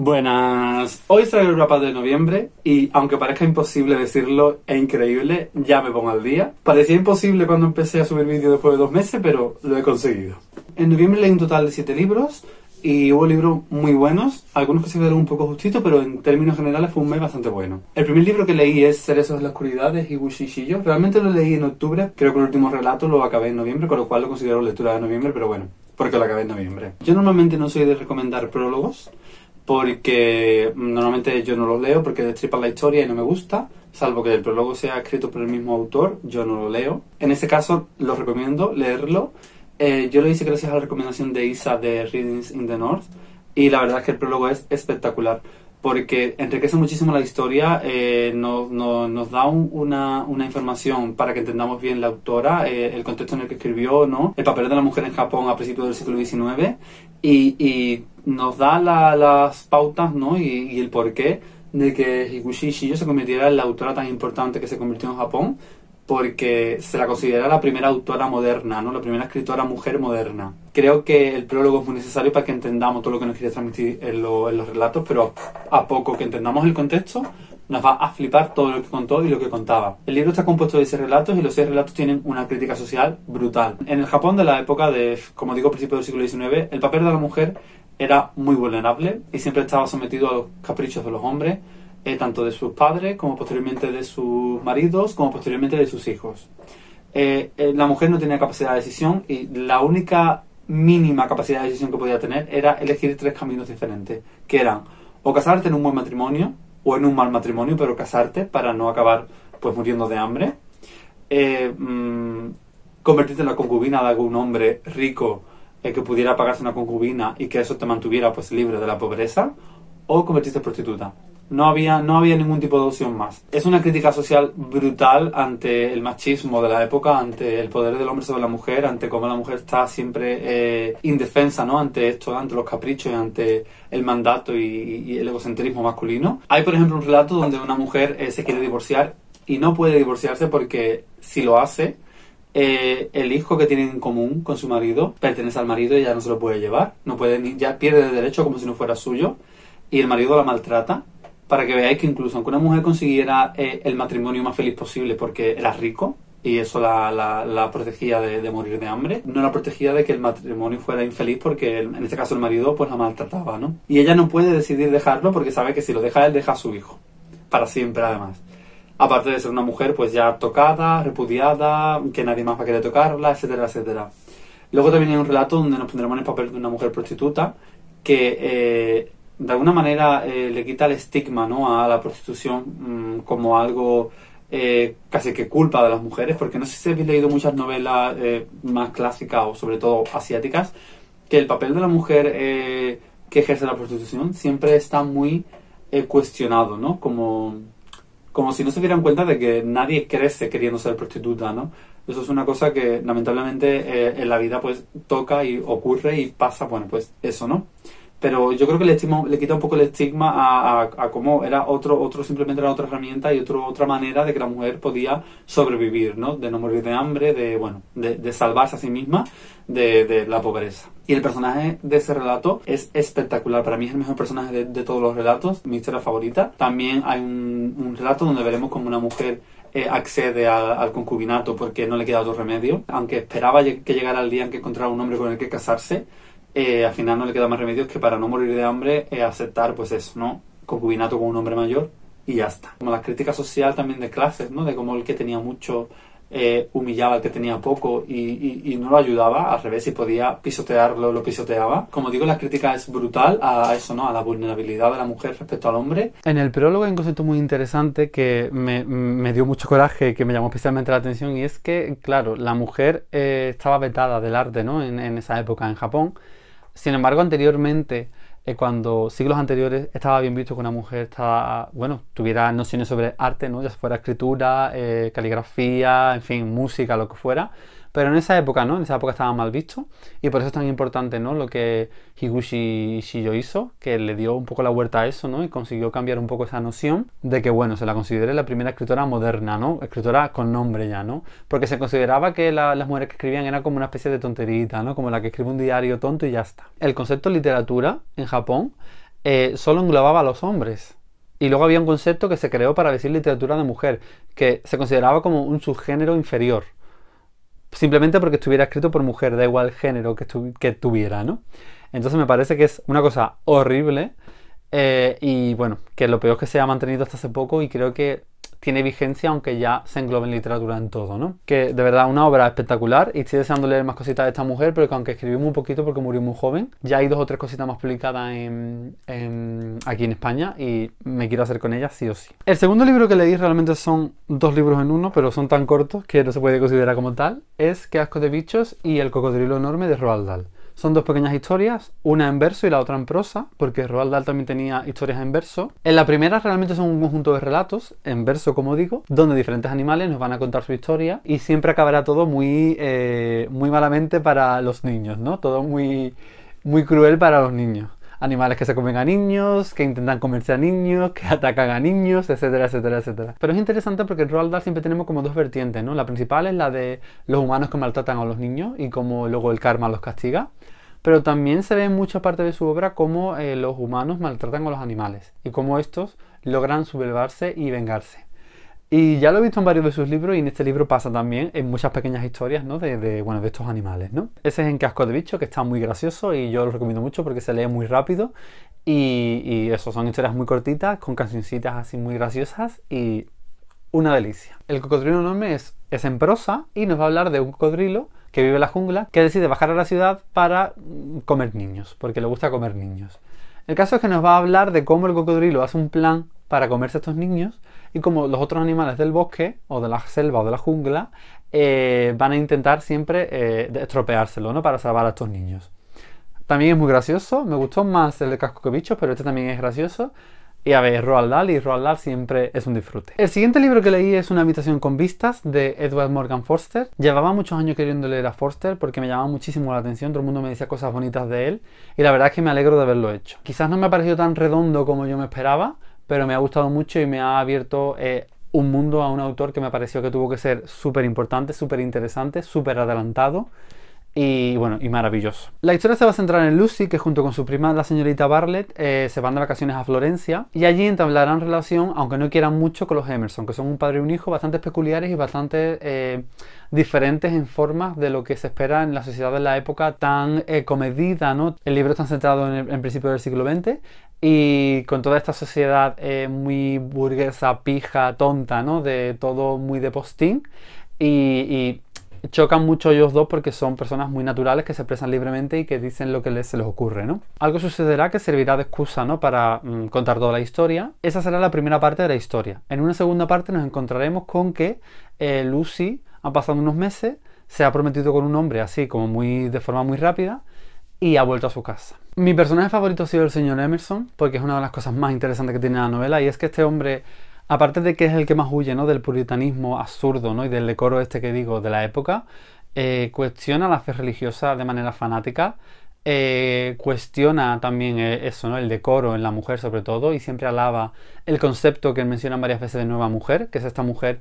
Buenas, hoy sale el wrap-up de noviembre y aunque parezca imposible decirlo, es increíble, ya me pongo al día. Parecía imposible cuando empecé a subir vídeos después de 2 meses, pero lo he conseguido. En noviembre leí un total de 7 libros y hubo libros muy buenos, algunos que se quedaron un poco justitos, pero en términos generales fue un mes bastante bueno. El primer libro que leí es Cerezos en la oscuridad de Higuchi Shijo. Realmente lo leí en octubre, creo que el último relato lo acabé en noviembre, con lo cual lo considero lectura de noviembre, pero bueno, porque lo acabé en noviembre. Yo normalmente no soy de recomendar prólogos, porque normalmente yo no los leo porque destripan la historia y no me gusta, salvo que el prólogo sea escrito por el mismo autor, yo no lo leo. En este caso lo recomiendo leerlo. Yo lo hice gracias a la recomendación de Isa de Readings in the North y la verdad es que el prólogo es espectacular porque enriquece muchísimo la historia, nos da una información para que entendamos bien la autora, el contexto en el que escribió, ¿no? El papel de la mujer en Japón a principios del siglo XIX y nos da las pautas, ¿no? y el porqué de que Higuchi Shijo se convirtiera en la autora tan importante que se convirtió en Japón, porque se la considera la primera autora moderna, ¿no? La primera escritora mujer moderna. Creo que el prólogo es muy necesario para que entendamos todo lo que nos quiere transmitir en los relatos, pero a poco que entendamos el contexto, nos va a flipar todo lo que contó y lo que contaba. El libro está compuesto de 6 relatos y los 6 relatos tienen una crítica social brutal. En el Japón de la época de, como digo, principios del siglo XIX, el papel de la mujer era muy vulnerable y siempre estaba sometido a los caprichos de los hombres, tanto de sus padres como posteriormente de sus maridos como posteriormente de sus hijos. La mujer no tenía capacidad de decisión y la única mínima capacidad de decisión que podía tener era elegir 3 caminos diferentes, que eran o casarte en un buen matrimonio o en un mal matrimonio, pero casarte para no acabar pues muriendo de hambre, convertirte en la concubina de algún hombre rico que pudiera pagarse una concubina y que eso te mantuviera pues libre de la pobreza, o convertirte en prostituta. No había ningún tipo de opción más. Es una crítica social brutal ante el machismo de la época, ante el poder del hombre sobre la mujer, ante cómo la mujer está siempre indefensa, ¿no? Ante esto, ante los caprichos y ante el mandato y el egocentrismo masculino. Hay, por ejemplo, un relato donde una mujer se quiere divorciar y no puede divorciarse porque si lo hace, el hijo que tienen en común con su marido pertenece al marido y ya no se lo puede llevar. No puede ya pierde el derecho como si no fuera suyo y el marido la maltrata. Para que veáis que incluso aunque una mujer consiguiera el matrimonio más feliz posible porque era rico y eso la protegía de morir de hambre, no la protegía de que el matrimonio fuera infeliz porque en este caso el marido pues la maltrataba, ¿no? Y ella no puede decidir dejarlo porque sabe que si lo deja él, deja a su hijo. Para siempre además. Aparte de ser una mujer pues ya tocada, repudiada, que nadie más va a querer tocarla, etcétera, etcétera. Luego también hay un relato donde nos pondremos en el papel de una mujer prostituta que de alguna manera le quita el estigma, ¿no? A la prostitución como algo casi que culpa de las mujeres, porque no sé si habéis leído muchas novelas más clásicas o sobre todo asiáticas, que el papel de la mujer que ejerce la prostitución siempre está muy cuestionado, ¿no? Como si no se dieran cuenta de que nadie crece queriendo ser prostituta, ¿no? Eso es una cosa que lamentablemente en la vida pues toca y ocurre y pasa, bueno, pues eso, ¿no? Pero yo creo que le quita un poco el estigma a cómo era simplemente era otra herramienta y otra manera de que la mujer podía sobrevivir, ¿no? De no morir de hambre, de salvarse a sí misma de la pobreza. Y el personaje de ese relato es espectacular. Para mí es el mejor personaje de todos los relatos, mi historia favorita. También hay un relato donde veremos como una mujer accede al concubinato porque no le queda otro remedio. Aunque esperaba que llegara el día en que encontrara un hombre con el que casarse, al final no le queda más remedio que para no morir de hambre aceptar pues eso, ¿no? Concubinato con un hombre mayor y ya está. Como la crítica social también de clases, ¿no? De cómo el que tenía mucho humillaba al que tenía poco y no lo ayudaba, al revés, si podía pisotearlo, lo pisoteaba. Como digo, la crítica es brutal a eso, ¿no? A la vulnerabilidad de la mujer respecto al hombre. En el prólogo hay un concepto muy interesante que me dio mucho coraje y que me llamó especialmente la atención, y es que, claro, la mujer estaba vetada del arte, ¿no? En esa época en Japón. Sin embargo, anteriormente, cuando siglos anteriores, estaba bien visto que una mujer tuviera nociones sobre arte, ¿no? Ya fuera escritura, caligrafía, en fin, música, lo que fuera. Pero en esa época, ¿no? En esa época estaba mal visto y por eso es tan importante, ¿no? Lo que Higuchi Shijo hizo, que le dio un poco la vuelta a eso, ¿no? Y consiguió cambiar un poco esa noción de que, bueno, se la considere la primera escritora moderna, ¿no? Escritora con nombre ya, ¿no? Porque se consideraba que las mujeres que escribían eran como una especie de tonterita, ¿no? Como la que escribe un diario tonto y ya está. El concepto de literatura en Japón solo englobaba a los hombres. Y luego había un concepto que se creó para decir literatura de mujer, que se consideraba como un subgénero inferior. Simplemente porque estuviera escrito por mujer, da igual el género que tuviera, ¿no? Entonces me parece que es una cosa horrible y bueno, que lo peor es que se ha mantenido hasta hace poco y creo que tiene vigencia aunque ya se englobe en literatura en todo, ¿no? Que de verdad una obra espectacular y estoy deseando leer más cositas de esta mujer, pero que aunque escribí muy poquito porque murió muy joven, ya hay 2 o 3 cositas más publicadas aquí en España y me quiero hacer con ellas sí o sí. El segundo libro que leí realmente son 2 libros en uno, pero son tan cortos que no se puede considerar como tal, es Qué asco de bichos y El cocodrilo enorme de Roald Dahl. Son 2 pequeñas historias, una en verso y la otra en prosa, porque Roald Dahl también tenía historias en verso. En la primera realmente son un conjunto de relatos, en verso como digo, donde diferentes animales nos van a contar su historia y siempre acabará todo muy malamente para los niños, ¿no? Todo muy cruel para los niños. Animales que se comen a niños, que intentan comerse a niños, que atacan a niños, etcétera, etcétera, etcétera. Pero es interesante porque en Roald Dahl siempre tenemos como 2 vertientes, ¿no? La principal es la de los humanos que maltratan a los niños y cómo luego el karma los castiga. Pero también se ve en mucha parte de su obra cómo los humanos maltratan a los animales y cómo estos logran sublevarse y vengarse. Y ya lo he visto en varios de sus libros y en este libro pasa también en muchas pequeñas historias, ¿no? de estos animales, ¿no? Ese es En Qué asco de bicho, que está muy gracioso y yo lo recomiendo mucho porque se lee muy rápido y eso, son historias muy cortitas con cancioncitas así muy graciosas y una delicia. El cocodrilo enorme es en prosa y nos va a hablar de un cocodrilo que vive en la jungla que decide bajar a la ciudad para comer niños, porque le gusta comer niños. El caso es que nos va a hablar de cómo el cocodrilo hace un plan para comerse a estos niños y cómo los otros animales del bosque o de la selva o de la jungla van a intentar siempre estropeárselo, ¿no? Para salvar a estos niños. También es muy gracioso, me gustó más el de Casco que Bichos, pero este también es gracioso. Y a ver, Roald Dahl, y Roald Dahl siempre es un disfrute. El siguiente libro que leí es Una habitación con vistas, de Edward Morgan Foster. Llevaba muchos años queriendo leer a Foster porque me llamaba muchísimo la atención, todo el mundo me decía cosas bonitas de él, y la verdad es que me alegro de haberlo hecho. Quizás no me ha parecido tan redondo como yo me esperaba, pero me ha gustado mucho y me ha abierto un mundo a un autor que me pareció que tuvo que ser súper importante, súper interesante, súper adelantado. Y bueno, y maravilloso. La historia se va a centrar en Lucy, que junto con su prima, la señorita Bartlett, se van de vacaciones a Florencia y allí entablarán relación, aunque no quieran mucho, con los Emerson, que son un padre y un hijo bastante peculiares y bastante diferentes en formas de lo que se espera en la sociedad de la época tan comedida, ¿no? El libro está centrado en principio del siglo XX y con toda esta sociedad muy burguesa, pija, tonta, ¿no? De todo muy de postín y chocan mucho ellos dos porque son personas muy naturales que se expresan libremente y que dicen lo que se les ocurre, ¿no? Algo sucederá que servirá de excusa, ¿no? Para contar toda la historia. Esa será la primera parte de la historia. En una segunda parte nos encontraremos con que Lucy ha pasado unos meses, se ha prometido con un hombre así como de forma muy rápida y ha vuelto a su casa. Mi personaje favorito ha sido el señor Emerson porque es una de las cosas más interesantes que tiene la novela y es que este hombre, aparte de que es el que más huye, ¿no? Del puritanismo absurdo, ¿no? Y del decoro este que digo de la época, cuestiona la fe religiosa de manera fanática, cuestiona también eso, ¿no? El decoro en la mujer sobre todo, y siempre alaba el concepto que mencionan varias veces de nueva mujer, que es esta mujer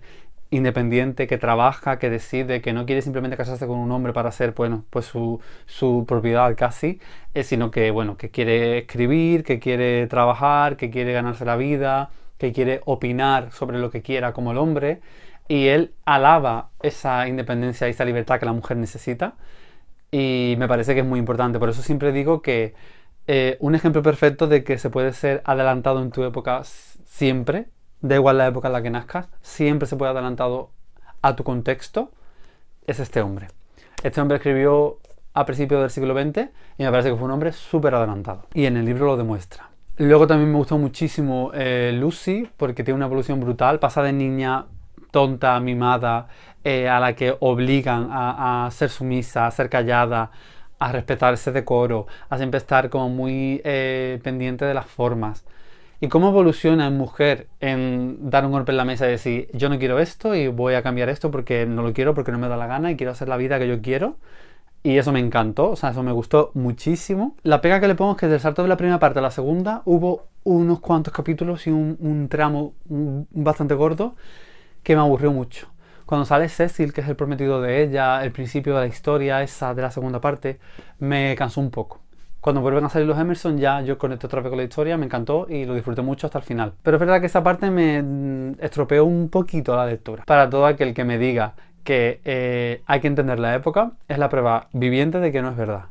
independiente, que trabaja, que decide, que no quiere simplemente casarse con un hombre para ser, bueno, pues su propiedad casi, sino que, bueno, que quiere escribir, que quiere trabajar, que quiere ganarse la vida, que quiere opinar sobre lo que quiera como el hombre, y él alaba esa independencia y esa libertad que la mujer necesita, y me parece que es muy importante. Por eso siempre digo que un ejemplo perfecto de que se puede ser adelantado en tu época siempre, da igual la época en la que nazcas, siempre se puede adelantado a tu contexto, es este hombre. Este hombre escribió a principios del siglo XX y me parece que fue un hombre súper adelantado, y en el libro lo demuestra. Luego también me gustó muchísimo Lucy, porque tiene una evolución brutal, pasa de niña tonta, mimada, a la que obligan a ser sumisa, a ser callada, a respetar ese decoro, a siempre estar como muy pendiente de las formas. Y cómo evoluciona en mujer en dar un golpe en la mesa y decir, yo no quiero esto y voy a cambiar esto porque no lo quiero, porque no me da la gana y quiero hacer la vida que yo quiero. Y eso me encantó, o sea, eso me gustó muchísimo. La pega que le pongo es que del salto de la primera parte a la segunda hubo unos cuantos capítulos y un tramo bastante gordo que me aburrió mucho. Cuando sale Cecil, que es el prometido de ella, el principio de la historia esa de la segunda parte, me cansó un poco. Cuando vuelven a salir los Emerson ya yo conecté otra vez con la historia, me encantó y lo disfruté mucho hasta el final. Pero es verdad que esa parte me estropeó un poquito la lectura. Para todo aquel que me diga que hay que entender la época, es la prueba viviente de que no es verdad.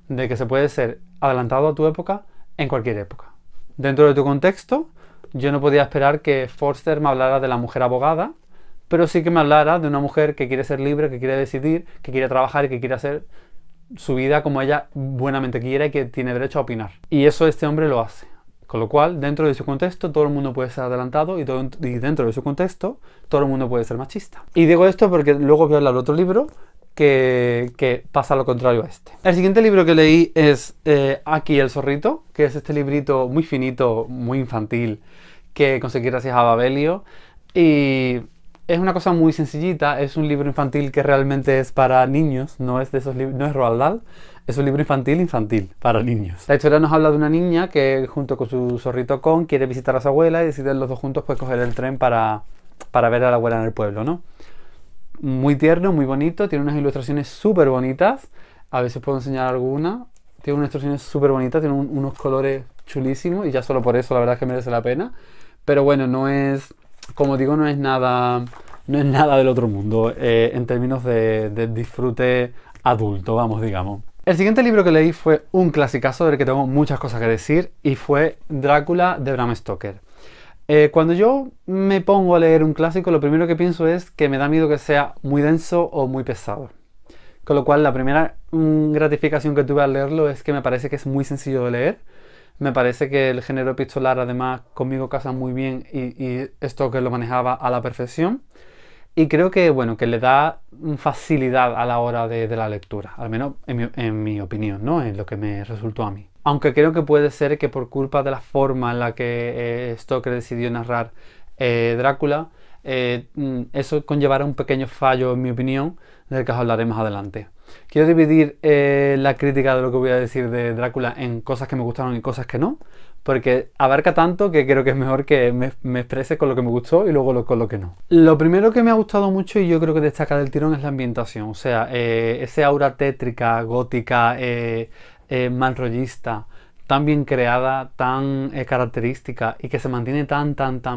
De que se puede ser adelantado a tu época en cualquier época. Dentro de tu contexto, yo no podía esperar que Forster me hablara de la mujer abogada, pero sí que me hablara de una mujer que quiere ser libre, que quiere decidir, que quiere trabajar y que quiere hacer su vida como ella buenamente quiera y que tiene derecho a opinar. Y eso este hombre lo hace. Con lo cual, dentro de su contexto, todo el mundo puede ser adelantado y dentro de su contexto, todo el mundo puede ser machista. Y digo esto porque luego voy a hablar de otro libro que pasa lo contrario a este. El siguiente libro que leí es Aki el zorrito, que es este librito muy finito, muy infantil, que conseguí gracias a Babelio. Y es una cosa muy sencillita, es un libro infantil que realmente es para niños, no es de esos no es Roald Dahl, es un libro infantil para niños. La historia nos habla de una niña que junto con su zorrito Con quiere visitar a su abuela y deciden los dos juntos pues coger el tren para ver a la abuela en el pueblo, ¿no? Muy tierno, muy bonito, tiene unas ilustraciones súper bonitas, a ver si os puedo enseñar alguna. Tiene unas ilustraciones súper bonitas, tiene unos colores chulísimos y ya solo por eso la verdad es que merece la pena. Pero bueno, no es, como digo, no es nada del otro mundo en términos de disfrute adulto, vamos, digamos. El siguiente libro que leí fue un clasicazo del que tengo muchas cosas que decir y fue Drácula de Bram Stoker. Cuando yo me pongo a leer un clásico, lo primero que pienso es que me da miedo que sea muy denso o muy pesado. Con lo cual, la primera gratificación que tuve al leerlo es que me parece que es muy sencillo de leer. Me parece que el género epistolar, además, conmigo casa muy bien y Stoker lo manejaba a la perfección. Y creo que, bueno, que le da facilidad a la hora de la lectura, al menos en mi opinión, ¿no? En lo que me resultó a mí. Aunque creo que puede ser que por culpa de la forma en la que Stoker decidió narrar Drácula, eso conllevará un pequeño fallo, en mi opinión, del que os hablaré más adelante. Quiero dividir la crítica de lo que voy a decir de Drácula en cosas que me gustaron y cosas que no, porque abarca tanto que creo que es mejor que me exprese con lo que me gustó y luego con lo que no. Lo primero que me ha gustado mucho y yo creo que destaca del tirón es la ambientación, o sea, ese aura tétrica, gótica, manrollista, tan bien creada, tan característica y que se mantiene tan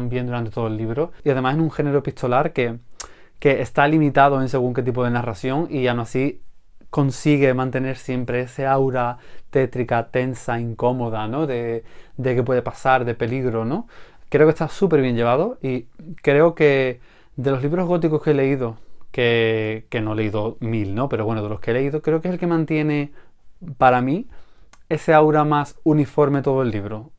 bien durante todo el libro. Y además en un género epistolar que está limitado en según qué tipo de narración y aún así consigue mantener siempre ese aura tétrica, tensa, incómoda, ¿no? De qué puede pasar, de peligro, ¿no? Creo que está súper bien llevado y creo que de los libros góticos que he leído, que no he leído 1000, ¿no? Pero bueno, de los que he leído, creo que es el que mantiene, para mí, ese aura más uniforme todo el libro.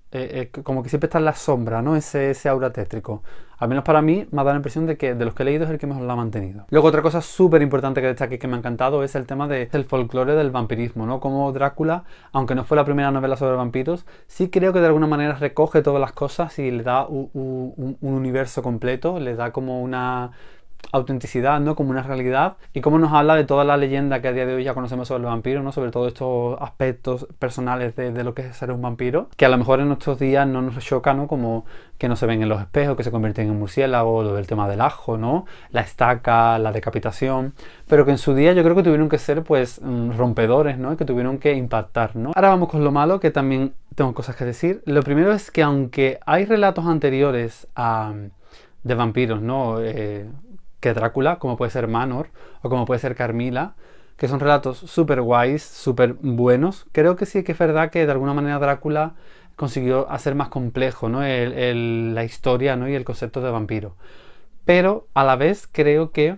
Como que siempre está en la sombra, ¿no? Ese aura tétrico. Al menos para mí me ha dado la impresión de que de los que he leído es el que mejor lo ha mantenido. Luego otra cosa súper importante que destaque que me ha encantado es el tema del folclore del vampirismo, ¿no? Como Drácula, aunque no fue la primera novela sobre vampiros, sí creo que de alguna manera recoge todas las cosas y le da un universo completo, le da como una autenticidad, ¿no? Como una realidad, y cómo nos habla de toda la leyenda que a día de hoy ya conocemos sobre el vampiro, ¿no? Sobre todos estos aspectos personales de lo que es ser un vampiro, que a lo mejor en nuestros días no nos choca, ¿no? Como que no se ven en los espejos, que se convierten en murciélagos, lo del tema del ajo, ¿no? La estaca, la decapitación, pero que en su día yo creo que tuvieron que ser, pues, rompedores, ¿no? Y que tuvieron que impactar, ¿no? Ahora vamos con lo malo, que también tengo cosas que decir. Lo primero es que aunque hay relatos anteriores de vampiros, ¿no? Que Drácula, como puede ser Manor o como puede ser Carmila, que son relatos súper guays, súper buenos. Creo que sí que es verdad que de alguna manera Drácula consiguió hacer más complejo, ¿no? La historia, ¿no? Y el concepto de vampiro. Pero a la vez creo que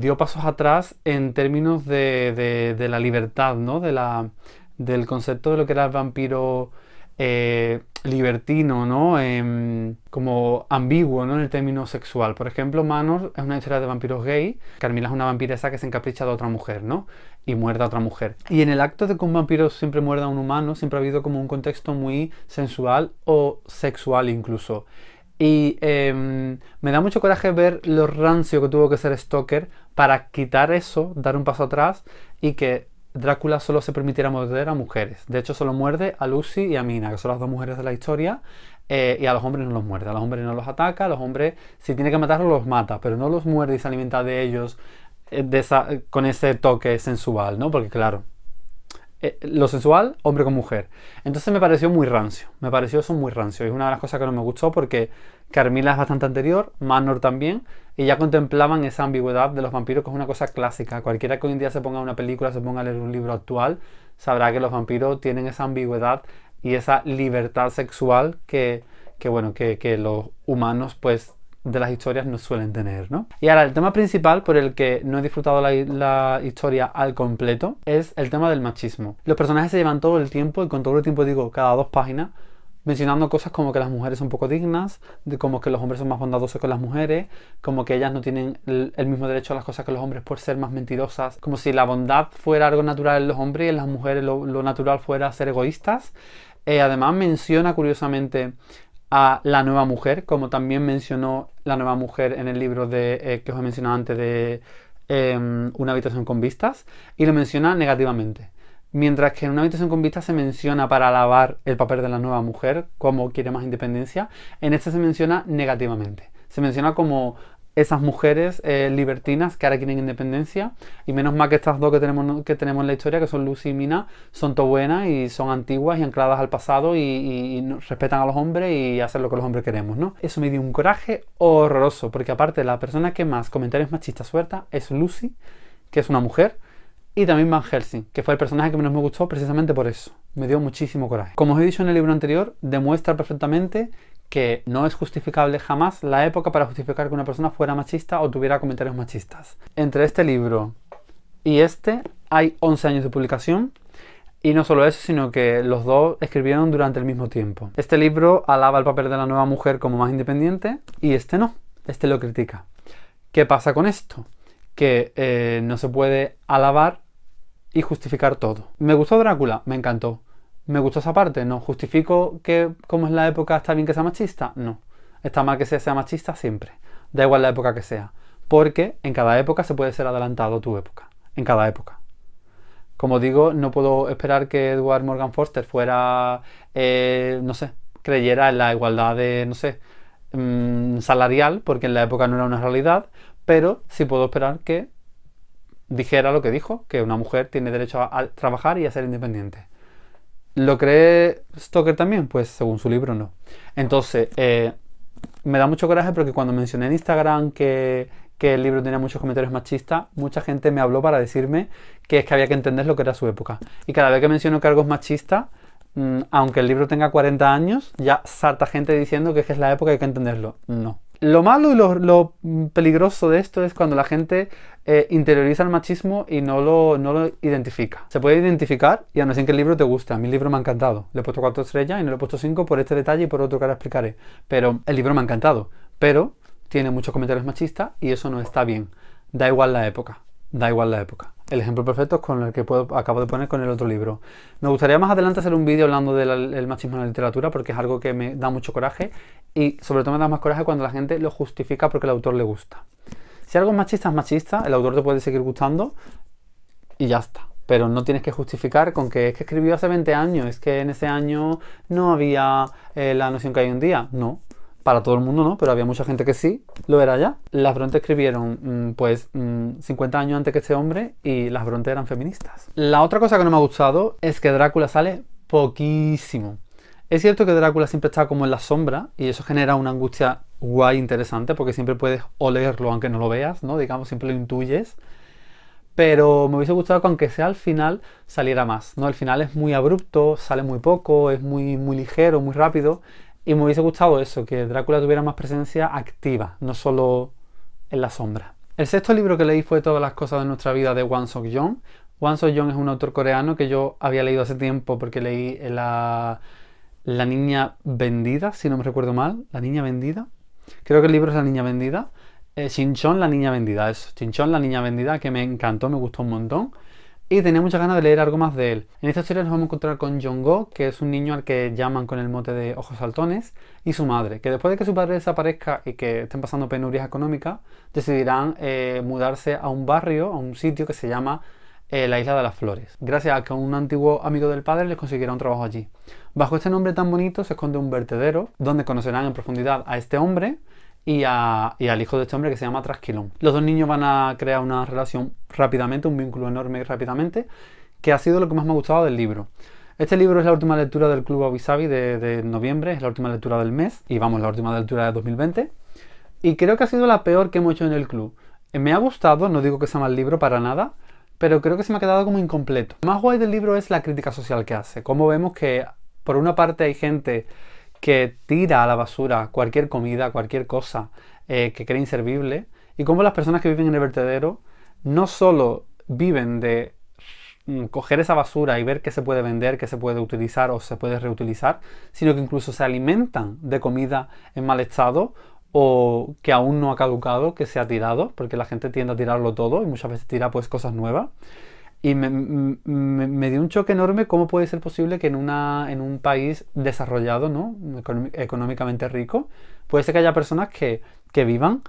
dio pasos atrás en términos de la libertad, ¿no? Del concepto de lo que era el vampiro libertino, ¿no? Como ambiguo, ¿no? En el término sexual. Por ejemplo, Manor es una historia de vampiros gay. Carmila es una vampiresa que se encapricha de otra mujer, ¿no? Y muerde a otra mujer. Y en el acto de que un vampiro siempre muerda a un humano, siempre ha habido como un contexto muy sensual o sexual incluso. Y me da mucho coraje ver lo rancio que tuvo que ser Stoker para quitar eso, dar un paso atrás y que Drácula solo se permitiera morder a mujeres. De hecho, solo muerde a Lucy y a Mina, que son las dos mujeres de la historia, y a los hombres no los muerde. A los hombres no los ataca, a los hombres, si tiene que matarlos, los mata, pero no los muerde y se alimenta de ellos con ese toque sensual, ¿no? Porque claro, lo sexual, hombre con mujer. Entonces me pareció muy rancio, me pareció eso muy rancio. Es una de las cosas que no me gustó porque Carmilla es bastante anterior, Manor también, y ya contemplaban esa ambigüedad de los vampiros, que es una cosa clásica. Cualquiera que hoy en día se ponga una película, se ponga a leer un libro actual, sabrá que los vampiros tienen esa ambigüedad y esa libertad sexual que los humanos, pues, de las historias no suelen tener, ¿no? Y ahora, el tema principal por el que no he disfrutado la historia al completo es el tema del machismo. Los personajes se llevan todo el tiempo, y con todo el tiempo digo cada 2 páginas, mencionando cosas como que las mujeres son poco dignas, de como que los hombres son más bondadosos que las mujeres, como que ellas no tienen el mismo derecho a las cosas que los hombres por ser más mentirosas, como si la bondad fuera algo natural en los hombres y en las mujeres lo natural fuera ser egoístas. Además menciona curiosamente a la nueva mujer, como también mencionó la nueva mujer en el libro que os he mencionado antes de Una habitación con vistas, y lo menciona negativamente. Mientras que en Una habitación con vistas se menciona para alabar el papel de la nueva mujer, como quiere más independencia, en este se menciona negativamente. Se menciona como esas mujeres libertinas que ahora quieren independencia, y menos mal que estas dos que tenemos en la historia, que son Lucy y Mina, son todo buenas y son antiguas y ancladas al pasado y respetan a los hombres y hacen lo que los hombres queremos, ¿no? Eso me dio un coraje horroroso, porque aparte la persona que más comentarios machistas suelta es Lucy, que es una mujer, y también Van Helsing, que fue el personaje que menos me gustó precisamente por eso. Me dio muchísimo coraje. Como os he dicho en el libro anterior, demuestra perfectamente que no es justificable jamás la época para justificar que una persona fuera machista o tuviera comentarios machistas. Entre este libro y este hay 11 años de publicación, y no solo eso, sino que los dos escribieron durante el mismo tiempo. Este libro alaba el papel de la nueva mujer como más independiente, y este no, este lo critica. ¿Qué pasa con esto? Que no se puede alabar y justificar todo. ¿Me gustó Drácula? Me encantó. ¿Me gustó esa parte? No. ¿Justifico que como es la época está bien que sea machista? No. Está mal que sea machista siempre. Da igual la época que sea. Porque en cada época se puede ser adelantado a tu época. En cada época. Como digo, no puedo esperar que Edward Morgan Foster fuera, no sé, creyera en la igualdad de, no sé, salarial, porque en la época no era una realidad, pero sí puedo esperar que dijera lo que dijo, que una mujer tiene derecho a trabajar y a ser independiente. ¿Lo cree Stoker también? Pues según su libro no. Entonces, me da mucho coraje porque cuando mencioné en Instagram que el libro tenía muchos comentarios machistas, mucha gente me habló para decirme que es que había que entender lo que era su época. Y cada vez que menciono que algo es machista, aunque el libro tenga 40 años, ya salta gente diciendo que es la época y hay que entenderlo. No. Lo malo y lo peligroso de esto es cuando la gente interioriza el machismo y no lo identifica. Se puede identificar y aún así que el libro te gusta. A mí el libro me ha encantado. Le he puesto 4 estrellas y no le he puesto 5 por este detalle y por otro que ahora explicaré. Pero el libro me ha encantado. Pero tiene muchos comentarios machistas y eso no está bien. Da igual la época. Da igual la época. El ejemplo perfecto es con el que acabo de poner con el otro libro. Me gustaría más adelante hacer un vídeo hablando del machismo en la literatura, porque es algo que me da mucho coraje y sobre todo me da más coraje cuando la gente lo justifica porque el autor le gusta. Si algo es machista, el autor te puede seguir gustando y ya está. Pero no tienes que justificar con que es que escribió hace 20 años, es que en ese año no había la noción que hay hoy en día. No. Para todo el mundo no, pero había mucha gente que sí, lo era ya. Las Bronte escribieron 50 años antes que este hombre y las Bronte eran feministas. La otra cosa que no me ha gustado es que Drácula sale poquísimo. Es cierto que Drácula siempre está como en la sombra y eso genera una angustia guay interesante porque siempre puedes olerlo aunque no lo veas, ¿no? Digamos, siempre lo intuyes. Pero me hubiese gustado que aunque sea al final saliera más, ¿no? El final es muy abrupto, sale muy poco, es muy ligero, muy rápido. Y me hubiese gustado eso, que Drácula tuviera más presencia activa, no solo en la sombra. El sexto libro que leí fue Todas las cosas de nuestra vida de Hwang Sok-yong. Hwang Sok-yong es un autor coreano que yo había leído hace tiempo porque leí La niña vendida, si no me recuerdo mal. La niña vendida. Creo que el libro es La niña vendida. Shinchon, la niña vendida, eso. Shinchon, la niña vendida, que me encantó, me gustó un montón. Y tenía muchas ganas de leer algo más de él. En esta historia nos vamos a encontrar con Jong-go, que es un niño al que llaman con el mote de ojos saltones, y su madre, que después de que su padre desaparezca y que estén pasando penurias económicas, decidirán mudarse a un barrio, a un sitio que se llama la Isla de las Flores. Gracias a que un antiguo amigo del padre les consiguiera un trabajo allí. Bajo este nombre tan bonito se esconde un vertedero, donde conocerán en profundidad a este hombre y al hijo de este hombre que se llama Trasquilón. Los dos niños van a crear una relación rápidamente, un vínculo enorme rápidamente, que ha sido lo que más me ha gustado del libro. Este libro es la última lectura del Club Wabi Sabi de noviembre, es la última lectura del mes y vamos, la última lectura de 2020. Y creo que ha sido la peor que hemos hecho en el club. Me ha gustado, no digo que sea mal libro para nada, pero creo que se me ha quedado como incompleto. Lo más guay del libro es la crítica social que hace. Como vemos que por una parte hay gente que tira a la basura cualquier comida, cualquier cosa que cree inservible, y como las personas que viven en el vertedero no solo viven de coger esa basura y ver qué se puede vender, qué se puede utilizar o se puede reutilizar, sino que incluso se alimentan de comida en mal estado o que aún no ha caducado, que se ha tirado, porque la gente tiende a tirarlo todo y muchas veces tira pues cosas nuevas. Y me dio un choque enorme cómo puede ser posible que en un país desarrollado, ¿no? Económicamente rico, puede ser que haya personas que vivan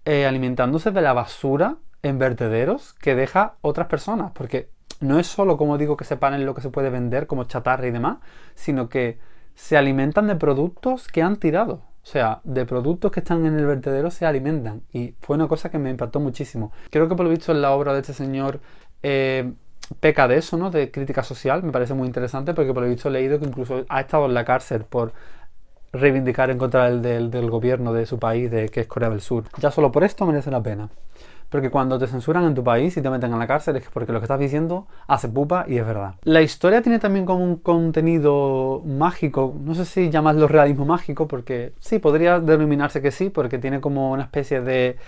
alimentándose de la basura en vertederos que deja otras personas, porque no es solo, como digo, que separen lo que se puede vender como chatarra y demás, sino que se alimentan de productos que han tirado. O sea, de productos que están en el vertedero se alimentan. Y fue una cosa que me impactó muchísimo. Creo que por lo visto en la obra de este señor peca de eso, ¿no? De crítica social. Me parece muy interesante porque por lo visto he leído que incluso ha estado en la cárcel por reivindicar en contra del gobierno de su país, que es Corea del Sur. Ya solo por esto merece la pena. Porque cuando te censuran en tu país y te meten en la cárcel es porque lo que estás diciendo hace pupa y es verdad. La historia tiene también como un contenido mágico, no sé si llamarlo realismo mágico, porque sí, podría denominarse que sí, porque tiene como una especie de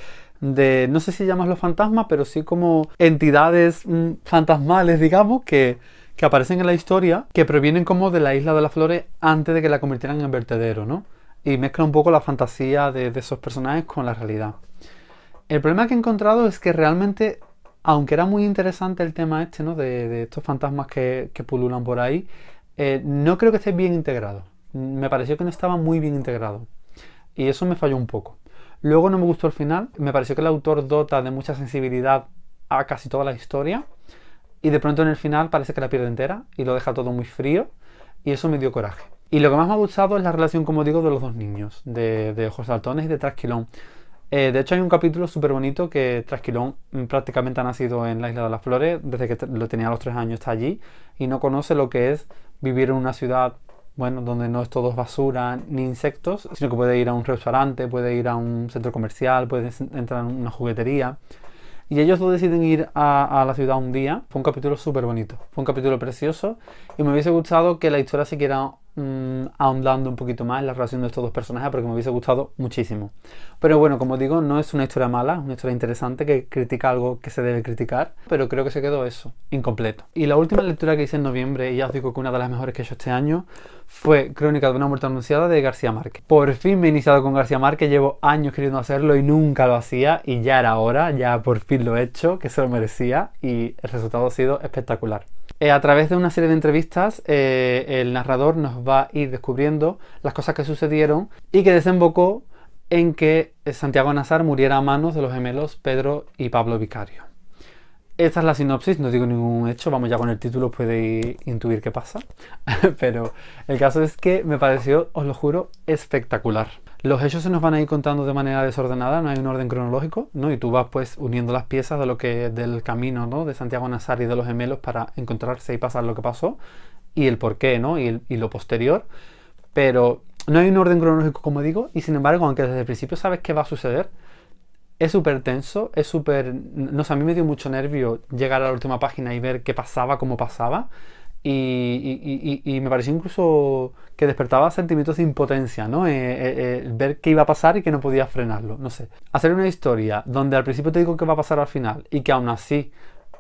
no sé si llamarlo fantasmas, pero sí como entidades fantasmales, digamos, que aparecen en la historia, que provienen como de la Isla de las Flores antes de que la convirtieran en vertedero, ¿no? Y mezcla un poco la fantasía de esos personajes con la realidad. El problema que he encontrado es que realmente, aunque era muy interesante el tema este, ¿no? De estos fantasmas que pululan por ahí, no creo que esté bien integrado. Me pareció que no estaba muy bien integrado. Y eso me falló un poco. Luego no me gustó el final. Me pareció que el autor dota de mucha sensibilidad a casi toda la historia. Y de pronto en el final parece que la pierde entera y lo deja todo muy frío. Y eso me dio coraje. Y lo que más me ha gustado es la relación, como digo, de los dos niños, de Ojos Saltones y de Trasquilón. De hecho hay un capítulo súper bonito que Trasquilón prácticamente ha nacido en la Isla de las Flores, desde que lo tenía a los 3 años está allí y no conoce lo que es vivir en una ciudad, bueno, donde no es todo basura ni insectos, sino que puede ir a un restaurante, puede ir a un centro comercial, puede entrar en una juguetería. Y ellos dos deciden ir a la ciudad un día. Fue un capítulo súper bonito, fue un capítulo precioso y me hubiese gustado que la historia siguiera ahondando un poquito más en la relación de estos dos personajes porque me hubiese gustado muchísimo. Pero bueno, como digo, no es una historia mala, es una historia interesante que critica algo que se debe criticar, pero creo que se quedó eso, incompleto. Y la última lectura que hice en noviembre, y ya os digo que una de las mejores que he hecho este año, fue Crónica de una muerte anunciada de García Márquez. Por fin me he iniciado con García Márquez, llevo años queriendo hacerlo y nunca lo hacía y ya era hora, ya por fin lo he hecho, que se lo merecía y el resultado ha sido espectacular. A través de una serie de entrevistas el narrador nos va a ir descubriendo las cosas que sucedieron y que desembocó en que Santiago Nazar muriera a manos de los gemelos Pedro y Pablo Vicario. Esta es la sinopsis, no digo ningún hecho, vamos ya con el título, podéis intuir qué pasa. Pero el caso es que me pareció, os lo juro, espectacular. Los hechos se nos van a ir contando de manera desordenada, no hay un orden cronológico, ¿no? Y tú vas pues uniendo las piezas del camino, ¿no? De Santiago Nazar y de los gemelos para encontrarse y pasar lo que pasó y el porqué, ¿no? Y lo posterior. Pero no hay un orden cronológico, como digo, y sin embargo, aunque desde el principio sabes qué va a suceder, es súper tenso, es súper... No sé, a mí me dio mucho nervio llegar a la última página y ver qué pasaba, cómo pasaba. Y me pareció incluso que despertaba sentimientos de impotencia, ¿no? Ver qué iba a pasar y que no podía frenarlo, no sé. Hacer una historia donde al principio te digo qué va a pasar al final y que aún así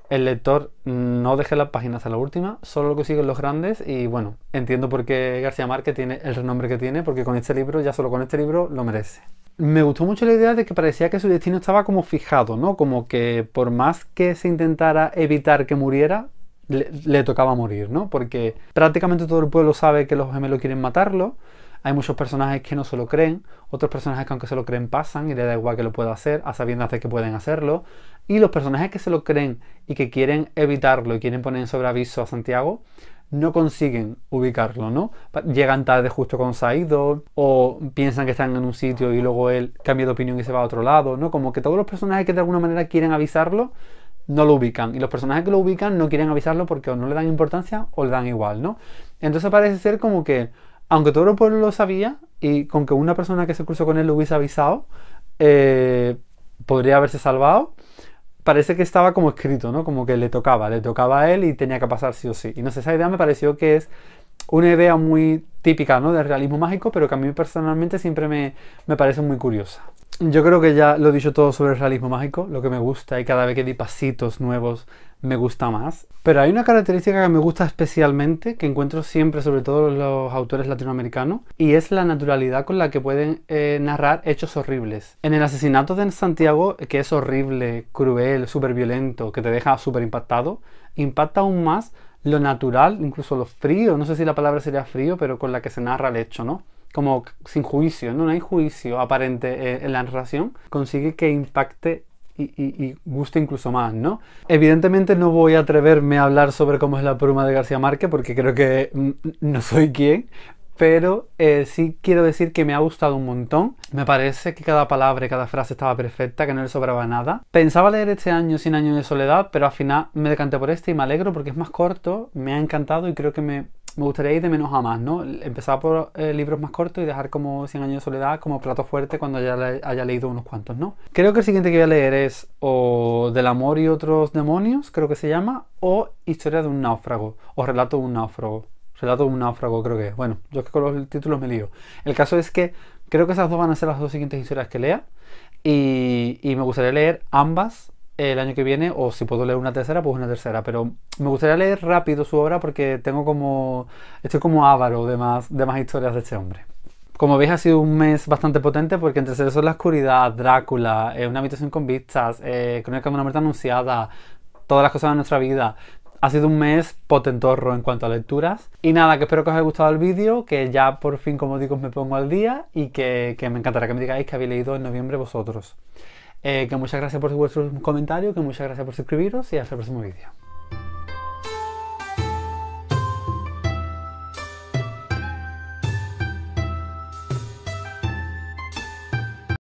el lector no deje la página hasta la última, solo lo consiguen los grandes y bueno, entiendo por qué García Márquez tiene el renombre que tiene, porque con este libro, ya solo con este libro, lo merece. Me gustó mucho la idea de que parecía que su destino estaba como fijado, ¿no? Como que por más que se intentara evitar que muriera, le tocaba morir, ¿no? Porque prácticamente todo el pueblo sabe que los gemelos quieren matarlo. Hay muchos personajes que no se lo creen, otros personajes que aunque se lo creen pasan y le da igual que lo pueda hacer, a sabiendas de que pueden hacerlo. Y los personajes que se lo creen y que quieren evitarlo y quieren poner en sobreaviso a Santiago, no consiguen ubicarlo, ¿no? Llegan tarde justo cuando se ha ido, o piensan que están en un sitio y luego él cambia de opinión y se va a otro lado, ¿no? Como que todos los personajes que de alguna manera quieren avisarlo, no lo ubican. Y los personajes que lo ubican no quieren avisarlo porque o no le dan importancia o le dan igual, ¿no? Entonces parece ser como que, aunque todo el pueblo lo sabía, y con que una persona que se cruzó con él lo hubiese avisado, podría haberse salvado. Parece que estaba como escrito, ¿no? Como que le tocaba a él y tenía que pasar sí o sí. Y no sé, esa idea me pareció que es una idea muy típica, ¿no? Del realismo mágico, pero que a mí personalmente siempre me parece muy curiosa. Yo creo que ya lo he dicho todo sobre el realismo mágico, lo que me gusta, y cada vez que di pasitos nuevos me gusta más. Pero hay una característica que me gusta especialmente, que encuentro siempre, sobre todo en los autores latinoamericanos, y es la naturalidad con la que pueden narrar hechos horribles. En el asesinato de Santiago, que es horrible, cruel, súper violento, que te deja súper impactado, impacta aún más lo natural, incluso lo frío, no sé si la palabra sería frío, pero con la que se narra el hecho, ¿no? Como sin juicio, no hay juicio aparente en la narración, consigue que impacte y guste incluso más, ¿no? Evidentemente no voy a atreverme a hablar sobre cómo es la pluma de García Márquez porque creo que no soy quien, pero sí quiero decir que me ha gustado un montón. Me parece que cada palabra y cada frase estaba perfecta, que no le sobraba nada. Pensaba leer este año 100 años de soledad, pero al final me decanté por este y me alegro porque es más corto, me ha encantado y creo que me gustaría ir de menos a más, ¿no? Empezar por libros más cortos y dejar como 100 años de soledad como plato fuerte cuando ya haya leído unos cuantos, ¿no? Creo que el siguiente que voy a leer es o Del amor y otros demonios, creo que se llama, o Historia de un náufrago, o Relato de un náufrago. Relato de un náufrago creo que es. Bueno, yo es que con los títulos me lío. El caso es que creo que esas dos van a ser las dos siguientes historias que lea y me gustaría leer ambas el año que viene, o si puedo leer una tercera, pues una tercera, pero me gustaría leer rápido su obra porque estoy como avaro de más historias de este hombre. Como veis, ha sido un mes bastante potente porque entre Sexo en la oscuridad, Drácula, Una habitación con vistas, Crónica de una muerte anunciada, todas las cosas de nuestra vida, ha sido un mes potentorro en cuanto a lecturas. Y nada, que espero que os haya gustado el vídeo, que ya por fin, como digo, me pongo al día y que me encantará que me digáis que habéis leído en noviembre vosotros. Que muchas gracias por vuestros comentarios, que muchas gracias por suscribiros y hasta el próximo vídeo.